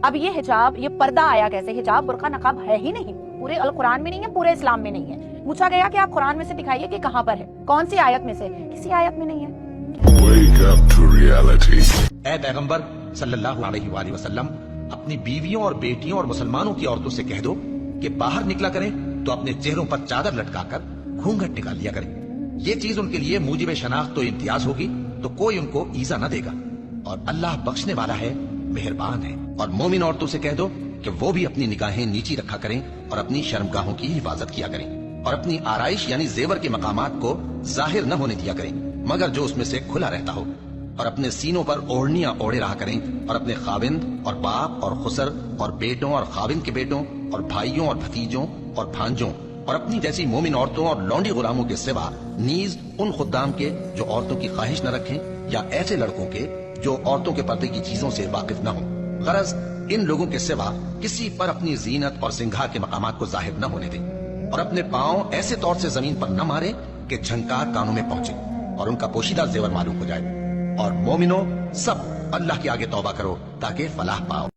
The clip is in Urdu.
اب یہ حجاب، یہ پردہ آیا کیسے؟ حجاب برقع نقاب ہے ہی نہیں، پورے القرآن میں نہیں ہے، پورے اسلام میں نہیں ہے۔ پوچھا گیا کہ آپ قرآن میں سے دکھائیے کہ کہاں پر ہے، کون سی آیت میں سے؟ کسی آیت میں نہیں ہے۔ Wake up to reality. اے پیغمبر صلی اللہ علیہ وآلہ وسلم، اپنی بیویوں اور بیٹیوں اور مسلمانوں کی عورتوں سے کہہ دو کہ باہر نکلا کریں تو اپنے چہروں پر چادر لٹکا کر گھونگھٹ نکال لیا کریں۔ یہ چیز ان کے لیے موجب شناخت و امتیاز ہوگی تو کوئی ان کو ایزا نہ دے گا، اور اللہ بخشنے والا ہے، مہربان ہے۔ اور مومن عورتوں سے کہہ دو کہ وہ بھی اپنی نگاہیں نیچی رکھا کریں اور اپنی شرمگاہوں کی حفاظت کیا کریں، اور اپنی آرائش یعنی زیور کے مقامات کو ظاہر نہ ہونے دیا کریں مگر جو اس میں سے کھلا رہتا ہو، اور اپنے سینوں پر اوڑھنیاں اوڑھے رہا کریں، اور اپنے خاوند اور باپ اور خسر اور بیٹوں اور خاوند کے بیٹوں اور بھائیوں اور بھتیجوں اور بھانجوں اور اپنی جیسی مومن عورتوں اور لونڈی غلاموں کے سوا نیز ان خدام کے جو عورتوں کی خواہش نہ رکھیں، یا ایسے لڑکوں کے جو عورتوں کے پردے کی چیزوں سے واقف نہ ہوں۔ غرض ان لوگوں کے سوا کسی پر اپنی زینت اور سنگھار کے مقامات کو ظاہر نہ ہونے دیں، اور اپنے پاؤں ایسے طور سے زمین پر نہ ماریں کہ جھنکار کانوں میں پہنچے اور ان کا پوشیدہ زیور معلوم ہو جائے۔ اور مومنوں سب اللہ کے آگے توبہ کرو تاکہ فلاح پاؤ۔